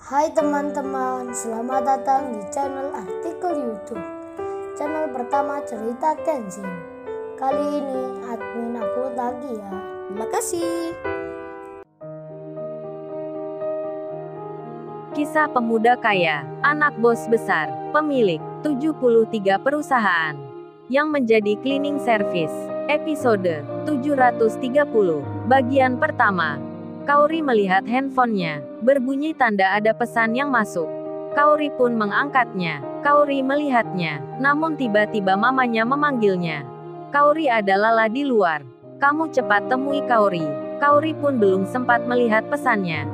Hai teman-teman, selamat datang di channel artikel YouTube. Channel pertama cerita Kenshin. Kali ini admin upload lagi ya. Terima kasih. Kisah pemuda kaya, anak bos besar, pemilik 73 perusahaan, yang menjadi cleaning service. Episode 730, bagian pertama. Kaori melihat handphonenya, berbunyi tanda ada pesan yang masuk. Kaori pun mengangkatnya. Kaori melihatnya, namun tiba-tiba mamanya memanggilnya. Kaori ada Lala di luar. Kamu cepat temui Kaori. Kaori pun belum sempat melihat pesannya.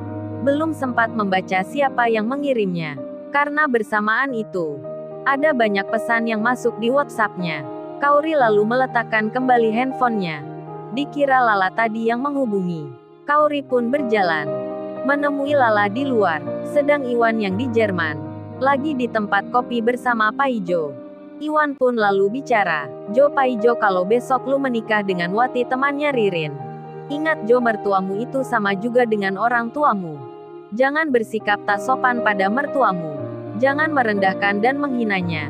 Belum sempat membaca siapa yang mengirimnya. Karena bersamaan itu, ada banyak pesan yang masuk di WhatsApp-nya. Kaori lalu meletakkan kembali handphonenya. Dikira Lala tadi yang menghubungi. Kaori pun berjalan, menemui Lala di luar, sedang Iwan yang di Jerman, lagi di tempat kopi bersama Paijo. Iwan pun lalu bicara, Jo Paijo, kalau besok lu menikah dengan Wati temannya Ririn. Ingat Jo, mertuamu itu sama juga dengan orang tuamu. Jangan bersikap tak sopan pada mertuamu. Jangan merendahkan dan menghinanya.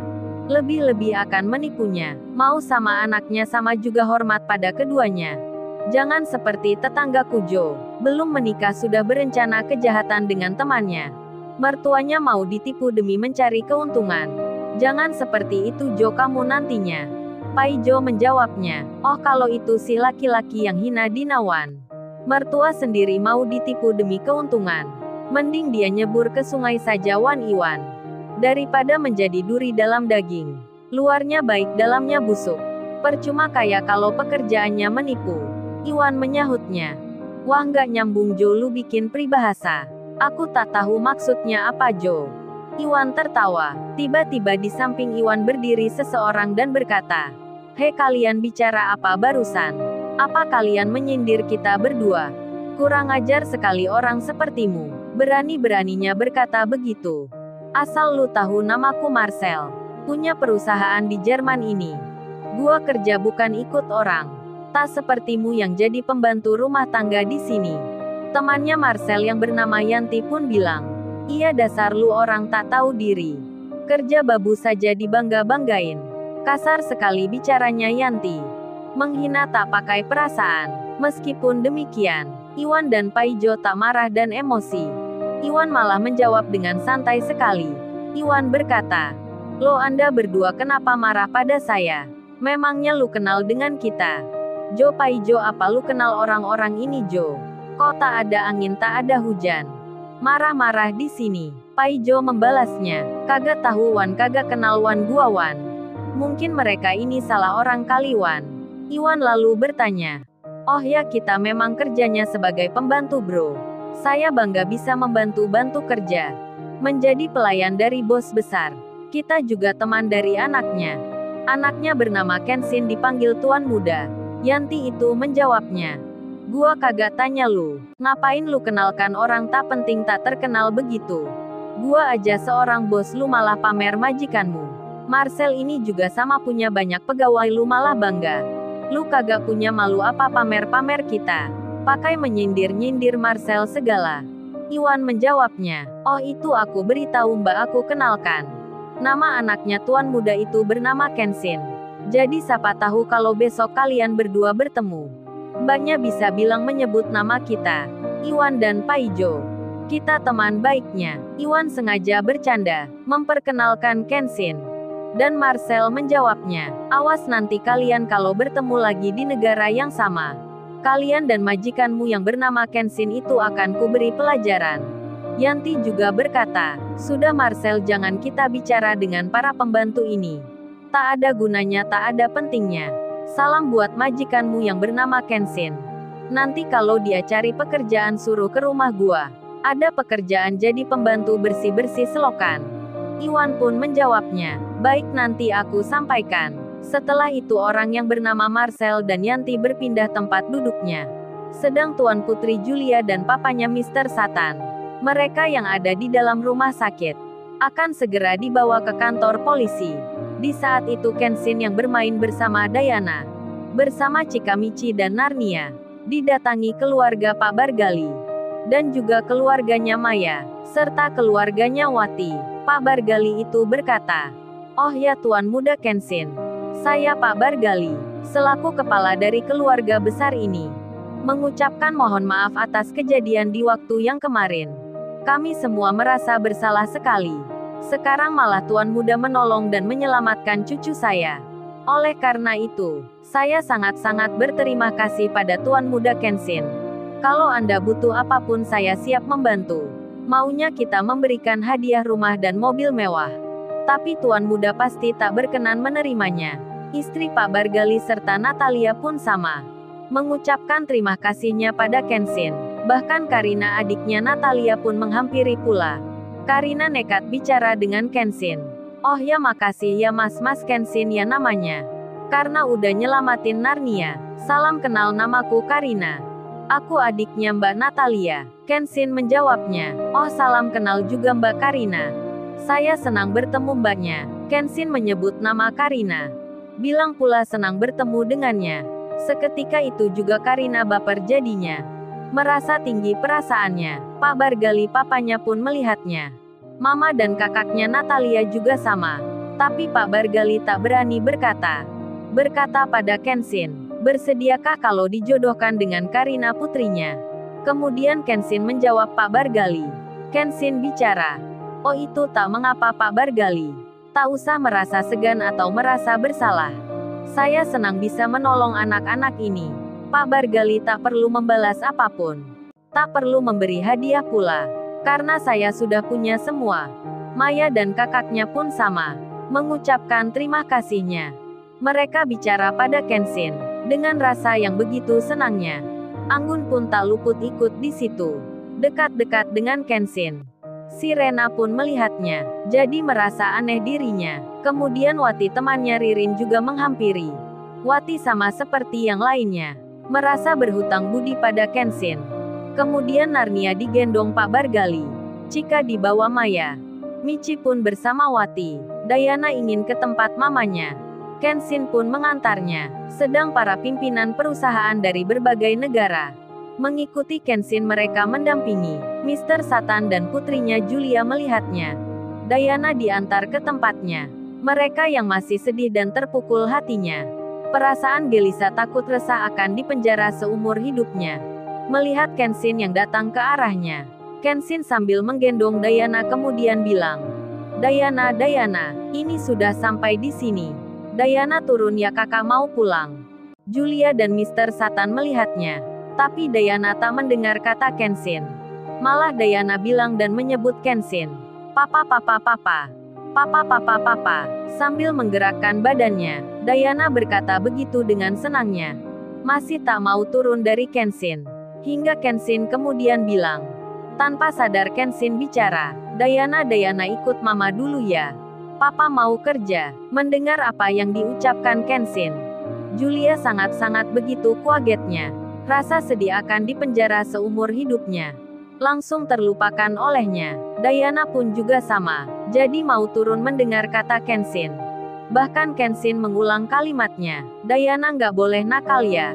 Lebih-lebih akan menipunya. Mau sama anaknya sama juga hormat pada keduanya. Jangan seperti tetanggaku Jo. Belum menikah sudah berencana kejahatan dengan temannya. Mertuanya mau ditipu demi mencari keuntungan. Jangan seperti itu Jo kamu nantinya. Paijo menjawabnya. Oh, kalau itu si laki-laki yang hina Dinawan. Mertua sendiri mau ditipu demi keuntungan. Mending dia nyebur ke sungai saja Wan Iwan. Daripada menjadi duri dalam daging. Luarnya baik dalamnya busuk. Percuma kaya kalau pekerjaannya menipu. Iwan menyahutnya. Wah, nggak nyambung Jo, lu bikin peribahasa. Aku tak tahu maksudnya apa Jo. Iwan tertawa. Tiba-tiba di samping Iwan berdiri seseorang dan berkata, "Hei, kalian bicara apa barusan? Apa kalian menyindir kita berdua? Kurang ajar sekali orang sepertimu. Berani-beraninya berkata begitu. Asal lu tahu, namaku Marcel. Punya perusahaan di Jerman ini. Gua kerja bukan ikut orang. Tak sepertimu yang jadi pembantu rumah tangga di sini." Temannya Marcel yang bernama Yanti pun bilang, "Iya, dasar lu orang tak tahu diri. Kerja babu saja dibangga-banggain." Kasar sekali bicaranya Yanti. Menghina tak pakai perasaan. Meskipun demikian, Iwan dan Paijo tak marah dan emosi. Iwan malah menjawab dengan santai sekali. Iwan berkata, "Lo Anda berdua kenapa marah pada saya? Memangnya lu kenal dengan kita?" Jo Paijo, apa lu kenal orang-orang ini Jo? Kok tak ada angin tak ada hujan? Marah-marah di sini. Paijo membalasnya, "Kagak tahu Wan, kagak kenal Wan gua Wan. Mungkin mereka ini salah orang kali Wan." Iwan lalu bertanya, "Oh ya, kita memang kerjanya sebagai pembantu bro. Saya bangga bisa membantu-bantu kerja. Menjadi pelayan dari bos besar. Kita juga teman dari anaknya. Anaknya bernama Kenshin, dipanggil Tuan Muda." Yanti itu menjawabnya, "Gua kagak tanya lu. Ngapain lu kenalkan orang tak penting tak terkenal begitu? Gua aja seorang bos, lu malah pamer majikanmu. Marcel ini juga sama punya banyak pegawai, lu malah bangga. Lu kagak punya malu apa pamer-pamer kita? Pakai menyindir-nyindir Marcel segala." Iwan menjawabnya, "Oh, itu aku beritahu Mbak, aku kenalkan. Nama anaknya Tuan Muda itu bernama Kenshin. Jadi siapa tahu kalau besok kalian berdua bertemu. Mbaknya bisa bilang menyebut nama kita, Iwan dan Paijo. Kita teman baiknya." Iwan sengaja bercanda, memperkenalkan Kenshin. Dan Marcel menjawabnya, "Awas nanti kalian kalau bertemu lagi di negara yang sama. Kalian dan majikanmu yang bernama Kenshin itu akan kuberi pelajaran." Yanti juga berkata, "Sudah Marcel, jangan kita bicara dengan para pembantu ini. Tak ada gunanya, tak ada pentingnya. Salam buat majikanmu yang bernama Kenshin. Nanti kalau dia cari pekerjaan suruh ke rumah gua. Ada pekerjaan jadi pembantu bersih-bersih selokan." Iwan pun menjawabnya, "Baik, nanti aku sampaikan." Setelah itu orang yang bernama Marcel dan Yanti berpindah tempat duduknya. Sedang Tuan Putri Julia dan papanya Mr. Satan, mereka yang ada di dalam rumah sakit, akan segera dibawa ke kantor polisi. Di saat itu Kenshin yang bermain bersama Diana, bersama Chikamichi dan Narnia, didatangi keluarga Pak Bargali. dan juga keluarganya Maya, serta keluarganya Wati. Pak Bargali itu berkata, "Oh ya Tuan Muda Kenshin. Saya Pak Bargali, selaku kepala dari keluarga besar ini, mengucapkan mohon maaf atas kejadian di waktu yang kemarin. Kami semua merasa bersalah sekali. Sekarang malah Tuan Muda menolong dan menyelamatkan cucu saya. Oleh karena itu, saya sangat-sangat berterima kasih pada Tuan Muda Kenshin. Kalau Anda butuh apapun saya siap membantu. Maunya kita memberikan hadiah rumah dan mobil mewah." Tapi Tuan Muda pasti tak berkenan menerimanya. Istri Pak Bargali serta Natalia pun sama, mengucapkan terima kasihnya pada Kenshin. Bahkan Karina adiknya Natalia pun menghampiri pula. Karina nekat bicara dengan Kenshin. "Oh ya makasih ya Mas Kenshin ya namanya. Karena udah nyelamatin Narnia. Salam kenal namaku Karina. Aku adiknya Mbak Natalia." Kenshin menjawabnya. "Oh salam kenal juga Mbak Karina. Saya senang bertemu Mbaknya." Kenshin menyebut nama Karina. Bilang pula senang bertemu dengannya. Seketika itu juga Karina baper jadinya. Merasa tinggi perasaannya. Pak Bargali papanya pun melihatnya. Mama dan kakaknya Natalia juga sama. Tapi Pak Bargali tak berani berkata. Berkata pada Kenshin, "Bersediakah kalau dijodohkan dengan Karina putrinya?" Kemudian Kenshin menjawab Pak Bargali. Kenshin bicara, "Oh itu tak mengapa Pak Bargali. Tak usah merasa segan atau merasa bersalah. Saya senang bisa menolong anak-anak ini. Pak Bargali tak perlu membalas apapun. Tak perlu memberi hadiah pula. Karena saya sudah punya semua." Maya dan kakaknya pun sama, mengucapkan terima kasihnya. Mereka bicara pada Kenshin, dengan rasa yang begitu senangnya. Anggun pun tak luput ikut di situ. Dekat-dekat dengan Kenshin. Si Rena pun melihatnya, jadi merasa aneh dirinya. Kemudian Wati temannya Ririn juga menghampiri. Wati sama seperti yang lainnya, merasa berhutang budi pada Kenshin. Kemudian Narnia digendong Pak Bargali. Cika dibawa Maya. Michi pun bersama Wati. Diana ingin ke tempat mamanya. Kenshin pun mengantarnya. Sedang para pimpinan perusahaan dari berbagai negara mengikuti Kenshin, mereka mendampingi Mr. Satan dan putrinya Julia melihatnya. Diana diantar ke tempatnya. Mereka yang masih sedih dan terpukul hatinya. Perasaan gelisah takut resah akan dipenjara seumur hidupnya. Melihat Kenshin yang datang ke arahnya. Kenshin sambil menggendong Diana kemudian bilang, Diana, ini sudah sampai di sini. Diana turun ya kakak mau pulang." Julia dan Mr. Satan melihatnya. Tapi Diana tak mendengar kata Kenshin. Malah Diana bilang dan menyebut Kenshin. Papa. Sambil menggerakkan badannya, Diana berkata begitu dengan senangnya. Masih tak mau turun dari Kenshin. Hingga Kenshin kemudian bilang. Tanpa sadar Kenshin bicara, Diana ikut mama dulu ya. Papa mau kerja. Mendengar apa yang diucapkan Kenshin, Julia sangat-sangat begitu kagetnya. Rasa sedih akan dipenjara seumur hidupnya langsung terlupakan olehnya. Diana pun juga sama, jadi mau turun mendengar kata Kenshin. Bahkan Kenshin mengulang kalimatnya, Diana nggak boleh nakal ya.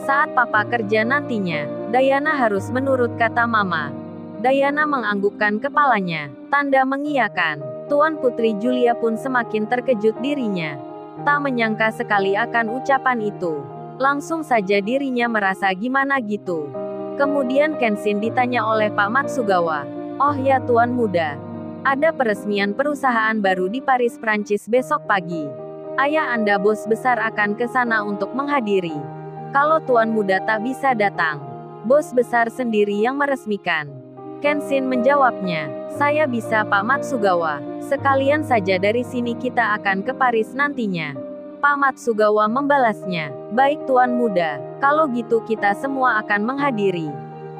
Saat papa kerja nantinya, Diana harus menurut kata mama. Diana menganggukkan kepalanya, tanda mengiyakan. Tuan Putri Julia pun semakin terkejut dirinya. Tak menyangka sekali akan ucapan itu. Langsung saja dirinya merasa gimana gitu. Kemudian Kenshin ditanya oleh Pak Matsugawa. Oh ya Tuan Muda. Ada peresmian perusahaan baru di Paris, Prancis besok pagi. Ayah Anda bos besar akan ke sana untuk menghadiri. Kalau Tuan Muda tak bisa datang, bos besar sendiri yang meresmikan. Kenshin menjawabnya. Saya bisa Pak Matsugawa. Sekalian saja dari sini kita akan ke Paris nantinya. Pak Matsugawa membalasnya. Baik Tuan Muda, kalau gitu kita semua akan menghadiri.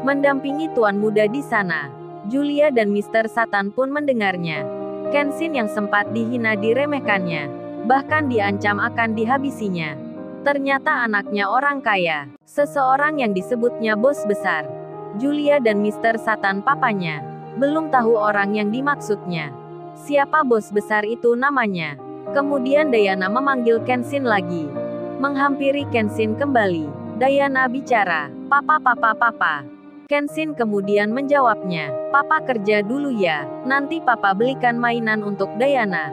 Mendampingi Tuan Muda di sana. Julia dan Mr. Satan pun mendengarnya. Kenshin yang sempat dihina diremehkannya, bahkan diancam akan dihabisinya. Ternyata anaknya orang kaya, seseorang yang disebutnya bos besar. Julia dan Mr. Satan papanya belum tahu orang yang dimaksudnya. Siapa bos besar itu namanya? Kemudian Diana memanggil Kenshin lagi. Menghampiri Kenshin kembali. Diana bicara, Papa. Kenshin kemudian menjawabnya, "Papa kerja dulu ya, nanti papa belikan mainan untuk Diana."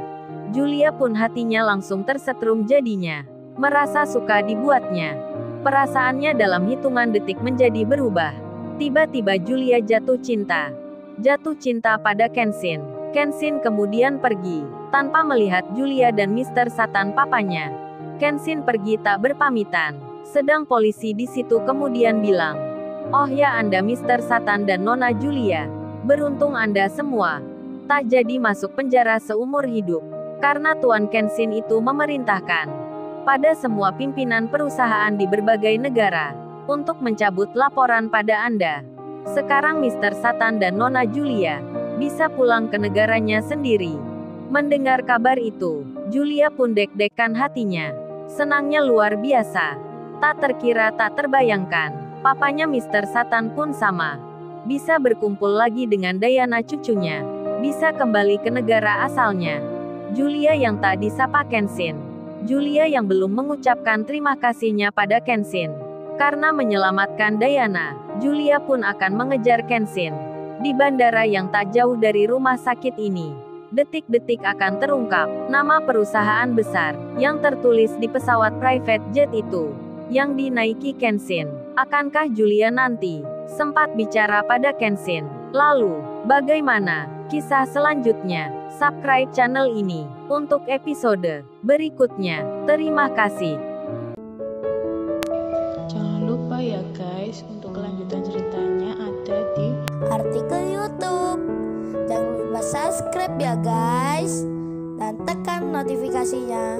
Julia pun hatinya langsung tersetrum jadinya. Merasa suka dibuatnya. Perasaannya dalam hitungan detik menjadi berubah. Tiba-tiba Julia jatuh cinta. Jatuh cinta pada Kenshin. Kenshin kemudian pergi, tanpa melihat Julia dan Mr. Satan papanya. Kenshin pergi tak berpamitan. Sedang polisi di situ kemudian bilang, "Oh ya Anda Mr. Satan dan Nona Julia. Beruntung Anda semua. Tak jadi masuk penjara seumur hidup. Karena Tuan Kenshin itu memerintahkan pada semua pimpinan perusahaan di berbagai negara untuk mencabut laporan pada Anda. Sekarang Mr. Satan dan Nona Julia bisa pulang ke negaranya sendiri." Mendengar kabar itu, Julia pun deg-degan hatinya. Senangnya luar biasa. Tak terkira tak terbayangkan, papanya Mr. Satan pun sama. Bisa berkumpul lagi dengan Diana cucunya. Bisa kembali ke negara asalnya. Julia yang tak disapa Kenshin. Julia yang belum mengucapkan terima kasihnya pada Kenshin. Karena menyelamatkan Diana, Julia pun akan mengejar Kenshin. Di bandara yang tak jauh dari rumah sakit ini, detik-detik akan terungkap nama perusahaan besar yang tertulis di pesawat private jet itu, yang dinaiki Kenshin. Akankah Julia nanti sempat bicara pada Kenshin? Lalu, bagaimana kisah selanjutnya? Subscribe channel ini untuk episode berikutnya. Terima kasih. Jangan lupa ya guys, untuk kelanjutan ceritanya ada di artikel YouTube. Jangan lupa subscribe ya guys, dan tekan notifikasinya